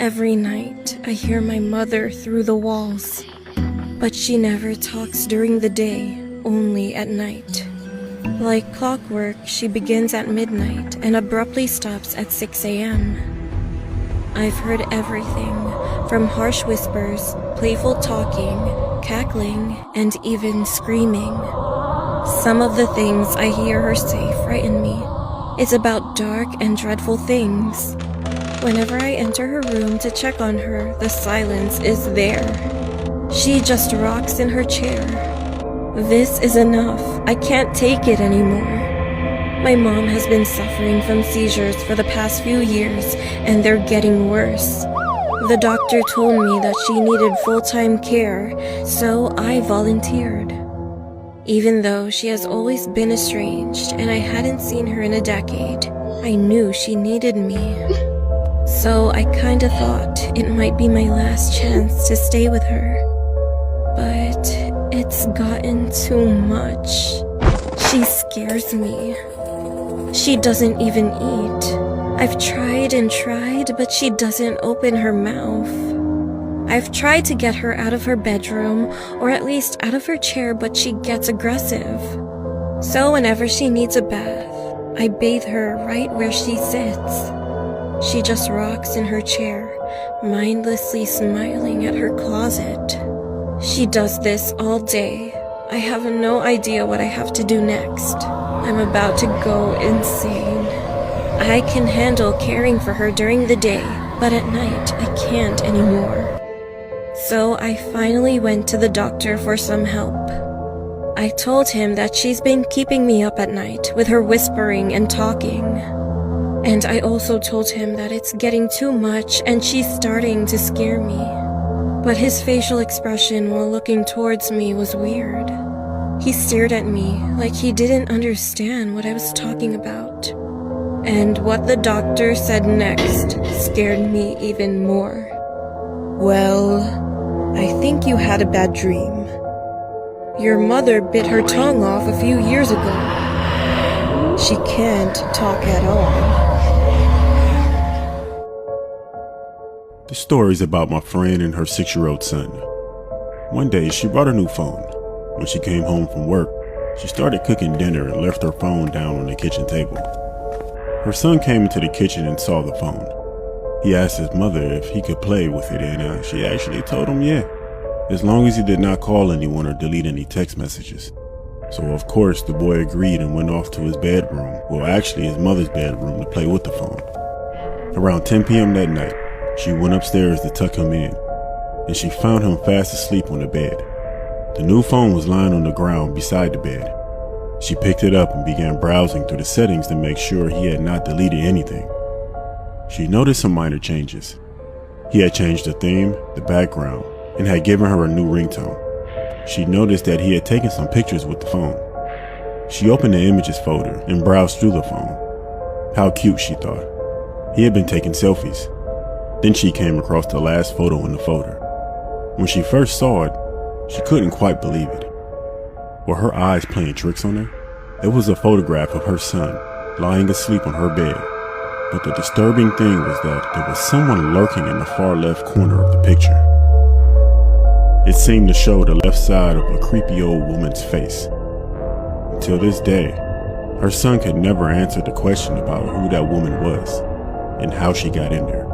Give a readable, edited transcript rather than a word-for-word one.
Every night, I hear my mother through the walls. But she never talks during the day, only at night. Like clockwork, she begins at midnight and abruptly stops at 6 a.m. I've heard everything, from harsh whispers, playful talking, cackling, and even screaming. Some of the things I hear her say frighten me. It's about dark and dreadful things. Whenever I enter her room to check on her, the silence is there. She just rocks in her chair. This is enough. I can't take it anymore. My mom has been suffering from seizures for the past few years, and they're getting worse. The doctor told me that she needed full-time care, so I volunteered. Even though she has always been estranged and I hadn't seen her in a decade, I knew she needed me. So I kinda thought it might be my last chance to stay with her. But it's gotten too much. She scares me. She doesn't even eat. I've tried and tried, but she doesn't open her mouth. I've tried to get her out of her bedroom, or at least out of her chair, but she gets aggressive. So whenever she needs a bath, I bathe her right where she sits. She just rocks in her chair, mindlessly smiling at her closet. She does this all day. I have no idea what I have to do next. I'm about to go insane. I can handle caring for her during the day, but at night I can't anymore. So I finally went to the doctor for some help. I told him that she's been keeping me up at night with her whispering and talking. And I also told him that it's getting too much and she's starting to scare me. But his facial expression while looking towards me was weird. He stared at me like he didn't understand what I was talking about. And what the doctor said next scared me even more. Well, I think you had a bad dream. Your mother bit her tongue off a few years ago. She can't talk at all. The story's about my friend and her 6-year-old son. One day, she brought a new phone. When she came home from work, she started cooking dinner and left her phone down on the kitchen table. Her son came into the kitchen and saw the phone. He asked his mother if he could play with it, and she actually told him yeah, as long as he did not call anyone or delete any text messages. So of course the boy agreed and went off to his bedroom, well actually his mother's bedroom, to play with the phone. Around 10 p.m. that night, she went upstairs to tuck him in, and she found him fast asleep on the bed. The new phone was lying on the ground beside the bed. She picked it up and began browsing through the settings to make sure he had not deleted anything. She noticed some minor changes. He had changed the theme, the background, and had given her a new ringtone. She noticed that he had taken some pictures with the phone. She opened the images folder and browsed through the phone. How cute, she thought. He had been taking selfies. Then she came across the last photo in the folder. When she first saw it, she couldn't quite believe it. Were her eyes playing tricks on her? It was a photograph of her son lying asleep on her bed. But the disturbing thing was that there was someone lurking in the far left corner of the picture. It seemed to show the left side of a creepy old woman's face. Until this day, her son could never answer the question about who that woman was and how she got in there.